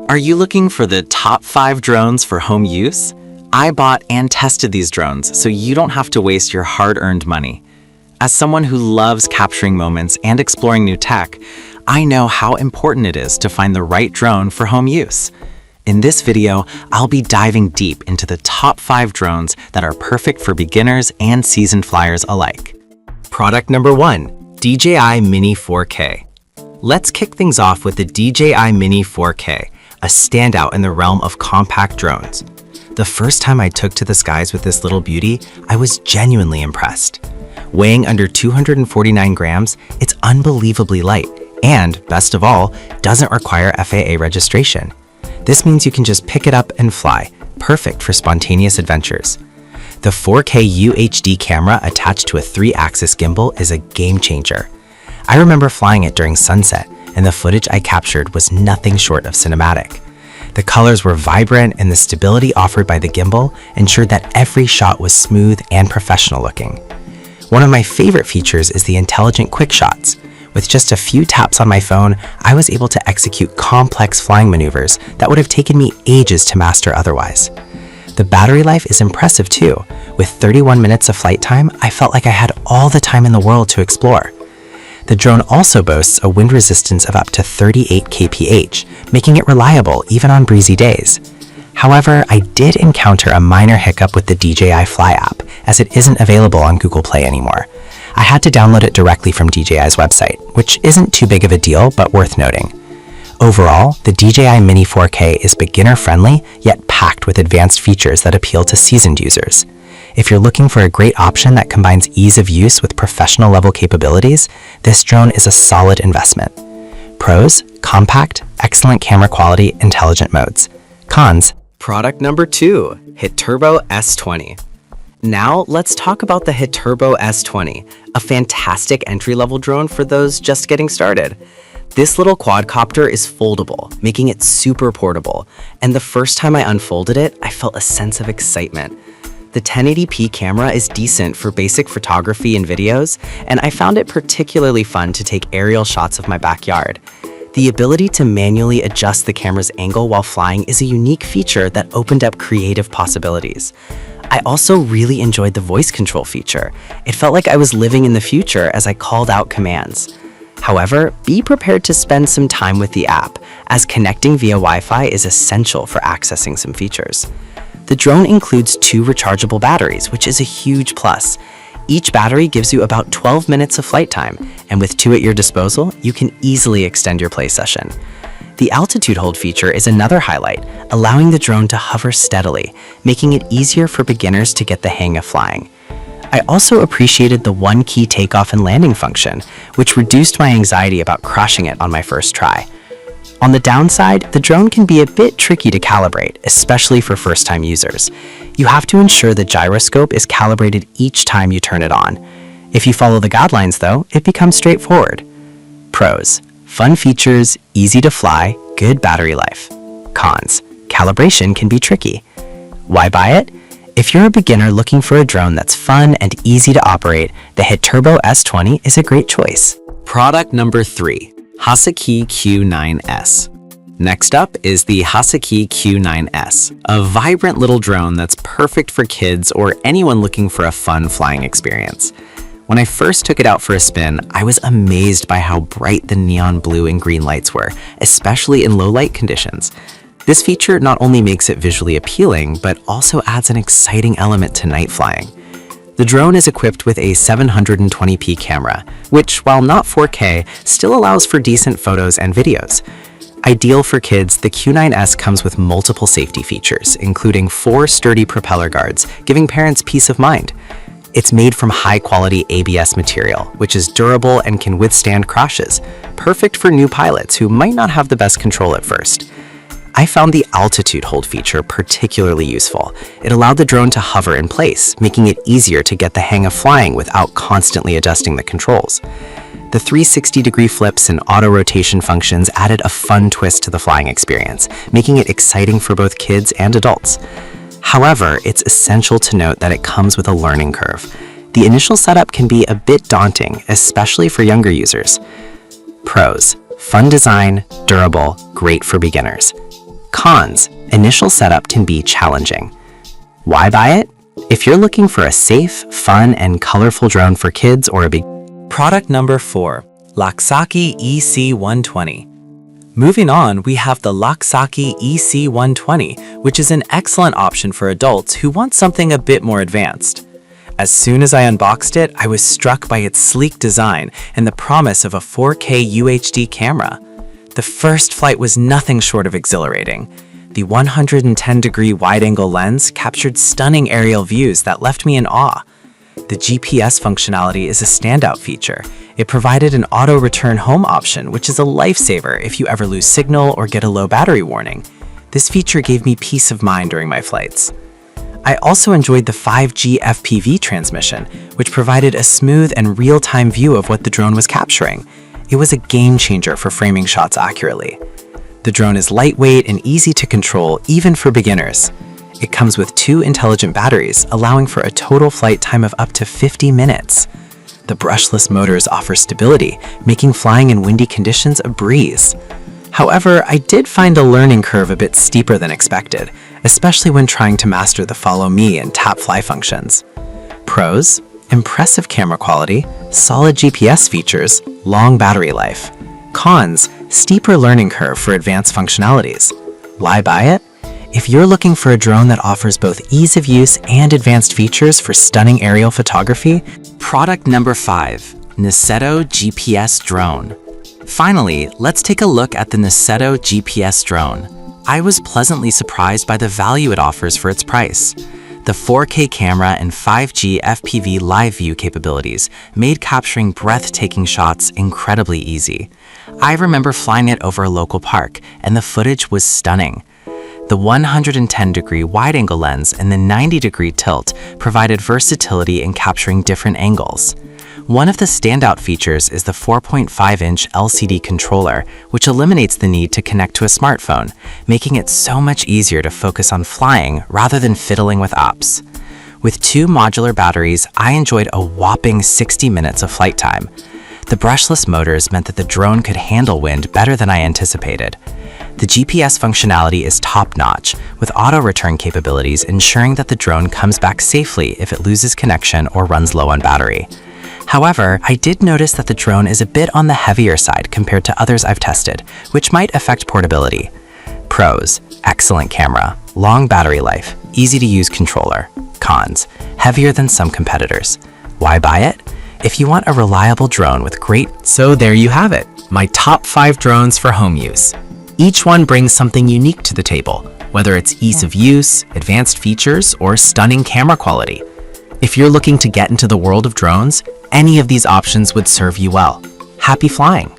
Are you looking for the top 5 drones for home use? I bought and tested these drones so you don't have to waste your hard-earned money. As someone who loves capturing moments and exploring new tech, I know how important it is to find the right drone for home use. In this video, I'll be diving deep into the top 5 drones that are perfect for beginners and seasoned flyers alike. Product number 1, DJI Mini 4K. Let's kick things off with the DJI Mini 4K, a standout in the realm of compact drones. The first time I took to the skies with this little beauty, I was genuinely impressed. Weighing under 249 grams, it's unbelievably light and, best of all, doesn't require FAA registration. This means you can just pick it up and fly, perfect for spontaneous adventures. The 4K UHD camera attached to a 3-axis gimbal is a game changer. I remember flying it during sunset, and the footage I captured was nothing short of cinematic. The colors were vibrant, and the stability offered by the gimbal ensured that every shot was smooth and professional looking. One of my favorite features is the intelligent quick shots. With just a few taps on my phone, I was able to execute complex flying maneuvers that would have taken me ages to master otherwise. The battery life is impressive too. With 31 minutes of flight time, I felt like I had all the time in the world to explore. The drone also boasts a wind resistance of up to 38 kph, making it reliable even on breezy days. However, I did encounter a minor hiccup with the DJI Fly app, as it isn't available on Google Play anymore. I had to download it directly from DJI's website, which isn't too big of a deal, but worth noting. Overall, the DJI Mini 4K is beginner-friendly, yet packed with advanced features that appeal to seasoned users. If you're looking for a great option that combines ease of use with professional-level capabilities, this drone is a solid investment. Pros: compact, excellent camera quality, intelligent modes. Cons: Product number 2, Hitturbo S20. Now, let's talk about the Hitturbo S20, a fantastic entry-level drone for those just getting started. This little quadcopter is foldable, making it super portable, and the first time I unfolded it, I felt a sense of excitement. The 1080p camera is decent for basic photography and videos, and I found it particularly fun to take aerial shots of my backyard. The ability to manually adjust the camera's angle while flying is a unique feature that opened up creative possibilities. I also really enjoyed the voice control feature. It felt like I was living in the future as I called out commands. However, be prepared to spend some time with the app, as connecting via Wi-Fi is essential for accessing some features. The drone includes 2 rechargeable batteries, which is a huge plus. Each battery gives you about 12 minutes of flight time, and with 2 at your disposal, you can easily extend your play session. The altitude hold feature is another highlight, allowing the drone to hover steadily, making it easier for beginners to get the hang of flying. I also appreciated the one-key takeoff and landing function, which reduced my anxiety about crashing it on my first try. On the downside, the drone can be a bit tricky to calibrate, especially for first-time users. You have to ensure the gyroscope is calibrated each time you turn it on. If you follow the guidelines, though, it becomes straightforward. Pros: fun features, easy to fly, good battery life. Cons: calibration can be tricky. Why buy it? If you're a beginner looking for a drone that's fun and easy to operate, the Hitturbo S20 is a great choice. Product number 3, Hasaki Q9S. Next up is the Hasaki Q9S, a vibrant little drone that's perfect for kids or anyone looking for a fun flying experience. When I first took it out for a spin, I was amazed by how bright the neon blue and green lights were, especially in low light conditions. This feature not only makes it visually appealing, but also adds an exciting element to night flying. The drone is equipped with a 720p camera, which, while not 4K, still allows for decent photos and videos. Ideal for kids, the Q9S comes with multiple safety features, including 4 sturdy propeller guards, giving parents peace of mind. It's made from high-quality ABS material, which is durable and can withstand crashes, perfect for new pilots who might not have the best control at first. I found the altitude hold feature particularly useful. It allowed the drone to hover in place, making it easier to get the hang of flying without constantly adjusting the controls. The 360-degree flips and auto-rotation functions added a fun twist to the flying experience, making it exciting for both kids and adults. However, it's essential to note that it comes with a learning curve. The initial setup can be a bit daunting, especially for younger users. Pros: fun design, durable, great for beginners. Cons: initial setup can be challenging. Why buy it? If you're looking for a safe, fun, and colorful drone for kids or a big... Product number 4, Loxaki EC120. Moving on, we have the Loxaki EC120, which is an excellent option for adults who want something a bit more advanced. As soon as I unboxed it, I was struck by its sleek design and the promise of a 4K UHD camera. The first flight was nothing short of exhilarating. The 110-degree wide-angle lens captured stunning aerial views that left me in awe. The GPS functionality is a standout feature. It provided an auto-return home option, which is a lifesaver if you ever lose signal or get a low battery warning. This feature gave me peace of mind during my flights. I also enjoyed the 5G FPV transmission, which provided a smooth and real-time view of what the drone was capturing. It was a game changer for framing shots accurately. The drone is lightweight and easy to control, even for beginners. It comes with 2 intelligent batteries, allowing for a total flight time of up to 50 minutes. The brushless motors offer stability, making flying in windy conditions a breeze. However, I did find a learning curve a bit steeper than expected, especially when trying to master the follow me and tap fly functions. Pros: impressive camera quality, solid GPS features, long battery life. Cons: steeper learning curve for advanced functionalities. Why buy it? If you're looking for a drone that offers both ease of use and advanced features for stunning aerial photography, product number 5, Niceto GPS Drone. Finally, let's take a look at the Niceto GPS Drone. I was pleasantly surprised by the value it offers for its price. The 4K camera and 5G FPV live view capabilities made capturing breathtaking shots incredibly easy. I remember flying it over a local park, and the footage was stunning. The 110-degree wide-angle lens and the 90-degree tilt provided versatility in capturing different angles. One of the standout features is the 4.5-inch LCD controller, which eliminates the need to connect to a smartphone, making it so much easier to focus on flying rather than fiddling with apps. With 2 modular batteries, I enjoyed a whopping 60 minutes of flight time. The brushless motors meant that the drone could handle wind better than I anticipated. The GPS functionality is top-notch, with auto-return capabilities ensuring that the drone comes back safely if it loses connection or runs low on battery. However, I did notice that the drone is a bit on the heavier side compared to others I've tested, which might affect portability. Pros: excellent camera, long battery life, easy-to-use controller. Cons: heavier than some competitors. Why buy it? If you want a reliable drone with great... So there you have it, my top 5 drones for home use. Each one brings something unique to the table, whether it's ease of use, advanced features, or stunning camera quality. If you're looking to get into the world of drones, any of these options would serve you well. Happy flying!